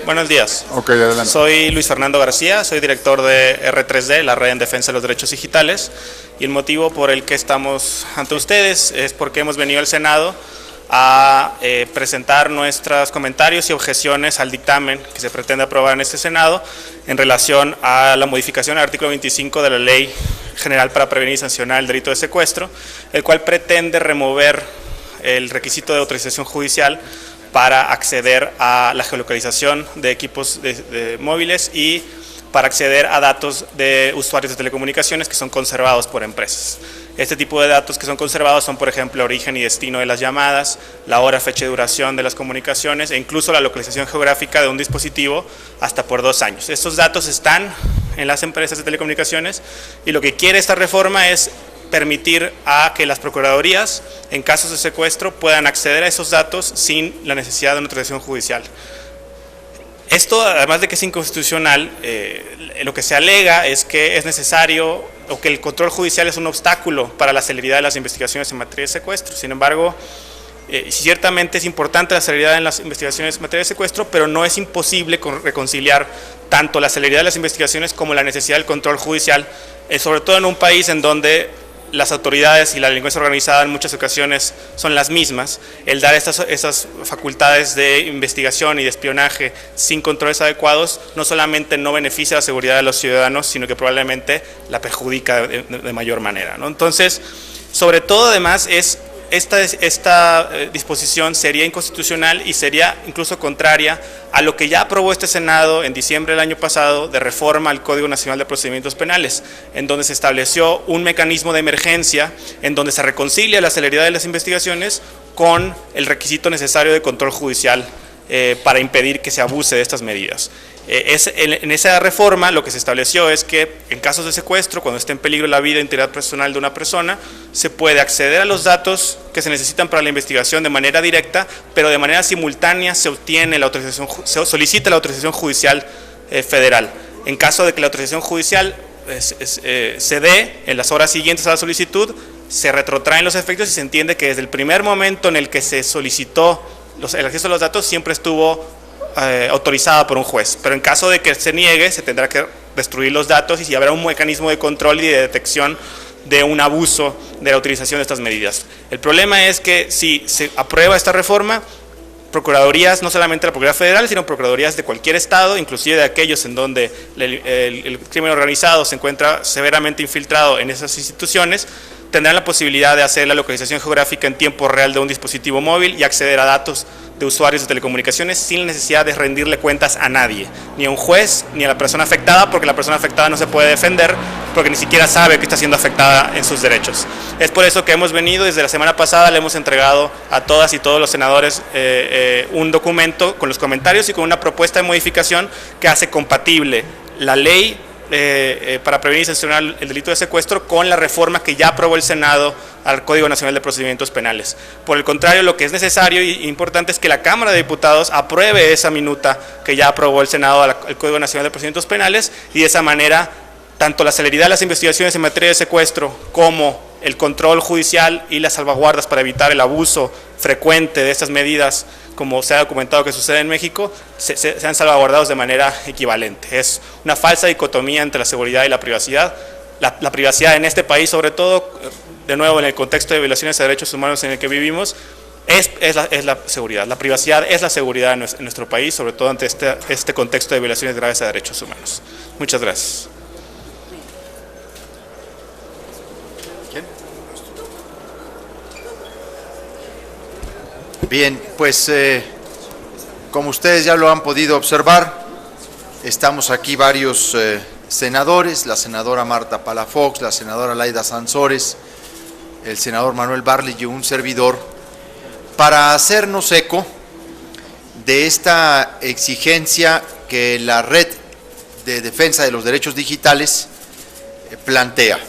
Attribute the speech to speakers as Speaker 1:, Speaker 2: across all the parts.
Speaker 1: Buenos días.
Speaker 2: Ok, adelante.
Speaker 1: Soy Luis Fernando García, soy director de R3D, la Red en Defensa de los Derechos Digitales, y el motivo por el que estamos ante ustedes es porque hemos venido al Senado a presentar nuestros comentarios y objeciones al dictamen que se pretende aprobar en este Senado en relación a la modificación del artículo 25 de la Ley General para Prevenir y Sancionar el Delito de Secuestro, el cual pretende remover el requisito de autorización judicial para acceder a la geolocalización de equipos móviles y para acceder a datos de usuarios de telecomunicaciones que son conservados por empresas. Este tipo de datos que son conservados son, por ejemplo, origen y destino de las llamadas, la hora, fecha y duración de las comunicaciones e incluso la localización geográfica de un dispositivo hasta por 2 años. Estos datos están en las empresas de telecomunicaciones y lo que quiere esta reforma es permitir a que las procuradurías en casos de secuestro puedan acceder a esos datos sin la necesidad de una autorización judicial. Esto, además de que es inconstitucional, lo que se alega es que es necesario o que el control judicial es un obstáculo para la celeridad de las investigaciones en materia de secuestro. Sin embargo, ciertamente es importante la celeridad en las investigaciones en materia de secuestro, pero no es imposible reconciliar tanto la celeridad de las investigaciones como la necesidad del control judicial, sobre todo en un país en donde las autoridades y la delincuencia organizada en muchas ocasiones son las mismas. El dar estas facultades de investigación y de espionaje sin controles adecuados no solamente no beneficia la seguridad de los ciudadanos, sino que probablemente la perjudica de mayor manera, ¿no? Entonces, sobre todo además esta disposición sería inconstitucional y sería incluso contraria a lo que ya aprobó este Senado en diciembre del año pasado de reforma al Código Nacional de Procedimientos Penales, en donde se estableció un mecanismo de emergencia en donde se reconcilia la celeridad de las investigaciones con el requisito necesario de control judicial para impedir que se abuse de estas medidas. En esa reforma lo que se estableció es que en casos de secuestro, cuando esté en peligro la vida e integridad personal de una persona, se puede acceder a los datos que se necesitan para la investigación de manera directa, pero de manera simultánea se solicita la autorización judicial federal. En caso de que la autorización judicial se dé en las horas siguientes a la solicitud, se retrotraen los efectos y se entiende que desde el primer momento en el que se solicitó el acceso a los datos siempre estuvo autorizada por un juez, pero en caso de que se niegue se tendrá que destruir los datos y si habrá un mecanismo de control y de detección de un abuso de la utilización de estas medidas. El problema es que si se aprueba esta reforma, procuradurías, no solamente la Procuraduría Federal, sino procuradurías de cualquier estado, inclusive de aquellos en donde el crimen organizado se encuentra severamente infiltrado en esas instituciones, tendrán la posibilidad de hacer la localización geográfica en tiempo real de un dispositivo móvil y acceder a datos de usuarios de telecomunicaciones sin necesidad de rendirle cuentas a nadie, ni a un juez, ni a la persona afectada, porque la persona afectada no se puede defender, porque ni siquiera sabe que está siendo afectada en sus derechos. Es por eso que hemos venido, desde la semana pasada le hemos entregado a todas y todos los senadores un documento con los comentarios y con una propuesta de modificación que hace compatible la ley para prevenir y sancionar el delito de secuestro con la reforma que ya aprobó el Senado al Código Nacional de Procedimientos Penales. Por el contrario, lo que es necesario e importante es que la Cámara de Diputados apruebe esa minuta que ya aprobó el Senado al Código Nacional de Procedimientos Penales y de esa manera tanto la celeridad de las investigaciones en materia de secuestro como el control judicial y las salvaguardas para evitar el abuso frecuente de estas medidas, como se ha documentado que sucede en México, sean salvaguardados de manera equivalente. Es una falsa dicotomía entre la seguridad y la privacidad. La privacidad en este país, sobre todo, de nuevo en el contexto de violaciones de derechos humanos en el que vivimos, es la seguridad. La privacidad es la seguridad en nuestro país, sobre todo ante este contexto de violaciones graves a derechos humanos. Muchas gracias.
Speaker 3: Bien, pues como ustedes ya lo han podido observar, estamos aquí varios senadores, la senadora Marta Palafox, la senadora Laida Sansores, el senador Manuel Bartlett y un servidor, para hacernos eco de esta exigencia que la Red de Defensa de los Derechos Digitales plantea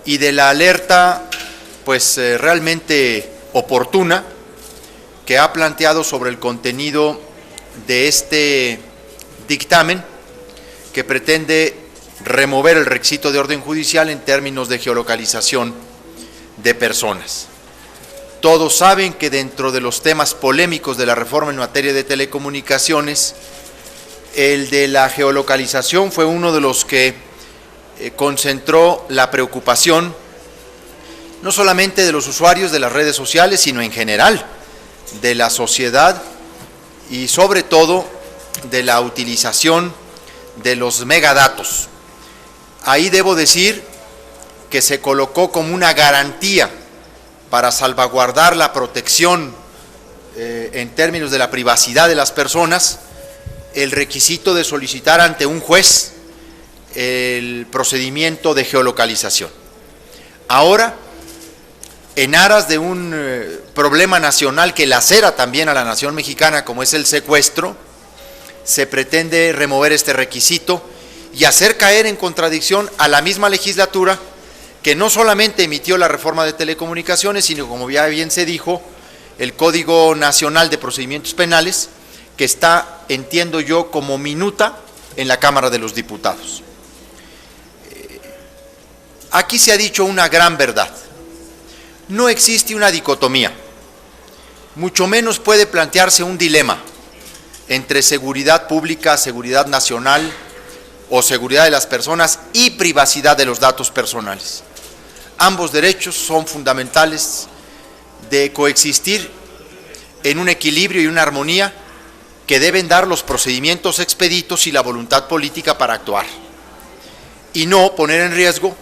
Speaker 3: y de la alerta pues realmente oportuna que ha planteado sobre el contenido de este dictamen que pretende remover el requisito de orden judicial en términos de geolocalización de personas. Todos saben que dentro de los temas polémicos de la reforma en materia de telecomunicaciones El de la geolocalización fue uno de los que concentró la preocupación no solamente de los usuarios de las redes sociales, sino en general de la sociedad y sobre todo de la utilización de los megadatos. Ahí debo decir que se colocó como una garantía para salvaguardar la protección en términos de la privacidad de las personas, el requisito de solicitar ante un juez el procedimiento de geolocalización. Ahora, en aras de un problema nacional que lacera también a la nación mexicana, como es el secuestro, se pretende remover este requisito y hacer caer en contradicción a la misma legislatura que no solamente emitió la reforma de telecomunicaciones, sino, como ya bien se dijo, el Código Nacional de Procedimientos Penales, que está, entiendo yo, como minuta en la Cámara de los Diputados. Aquí se ha dicho una gran verdad. No existe una dicotomía, mucho menos puede plantearse un dilema entre seguridad pública, seguridad nacional o seguridad de las personas y privacidad de los datos personales. Ambos derechos son fundamentales de coexistir en un equilibrio y una armonía que deben dar los procedimientos expeditos y la voluntad política para actuar, y no poner en riesgo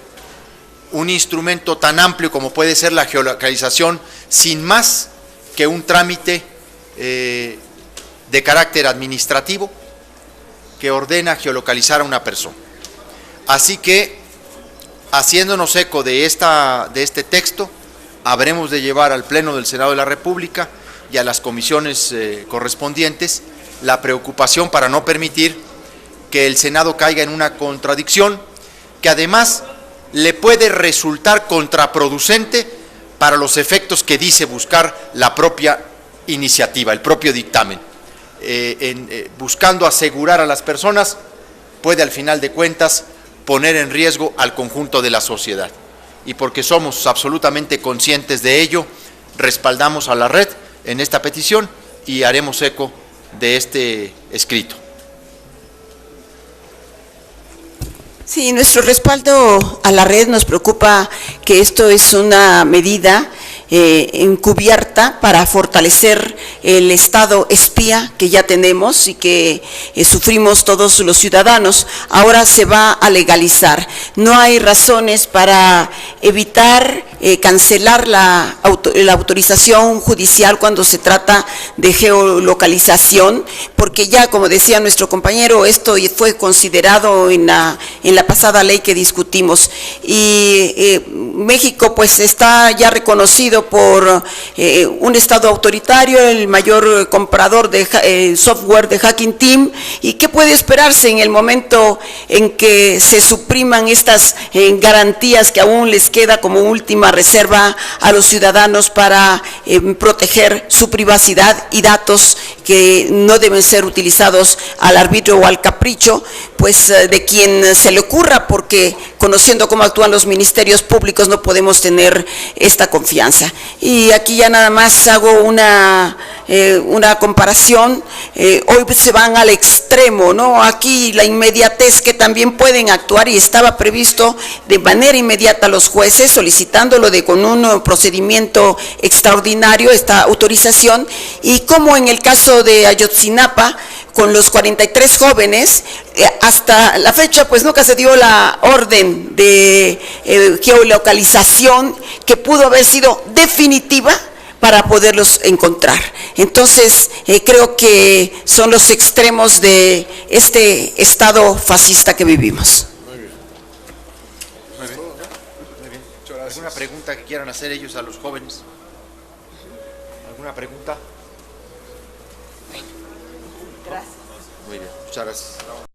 Speaker 3: un instrumento tan amplio como puede ser la geolocalización, sin más que un trámite de carácter administrativo que ordena geolocalizar a una persona. Así que, haciéndonos eco de este texto, habremos de llevar al Pleno del Senado de la República y a las comisiones correspondientes la preocupación para no permitir que el Senado caiga en una contradicción que además le puede resultar contraproducente para los efectos que dice buscar la propia iniciativa, el propio dictamen. Buscando asegurar a las personas, puede al final de cuentas poner en riesgo al conjunto de la sociedad. Y porque somos absolutamente conscientes de ello, respaldamos a la red en esta petición y haremos eco de este escrito.
Speaker 2: Sí, nuestro respaldo a la red. Nos preocupa que esto es una medida encubierta para fortalecer el Estado espía que ya tenemos y que sufrimos todos los ciudadanos. Ahora se va a legalizar. No hay razones para evitar cancelar la autorización judicial cuando se trata de geolocalización, porque ya, como decía nuestro compañero, esto fue considerado en la pasada ley que discutimos, y México pues está ya reconocido por un Estado autoritario, el mayor comprador de software de Hacking Team. ¿Y qué puede esperarse en el momento en que se supriman estas garantías que aún les queda como última reserva a los ciudadanos para proteger su privacidad y datos que no deben ser utilizados al arbitrio o al capricho pues de quien se le ocurra, porque conociendo cómo actúan los ministerios públicos no podemos tener esta confianza? Y aquí ya nada más hago una comparación. Hoy se van al extremo, ¿no? Aquí la inmediatez, que también pueden actuar, y estaba previsto de manera inmediata a los jueces solicitándolo con un procedimiento extraordinario, esta autorización, y como en el caso de Ayotzinapa, con los 43 jóvenes, hasta la fecha pues nunca se dio la orden de geolocalización que pudo haber sido definitiva para poderlos encontrar. Entonces, creo que son los extremos de este Estado fascista que vivimos.
Speaker 3: Muy bien. Muy bien. Muy bien. ¿Alguna pregunta que quieran hacer ellos a los jóvenes? ¿Alguna pregunta?
Speaker 2: Gracias.
Speaker 3: Muy bien, muchas gracias.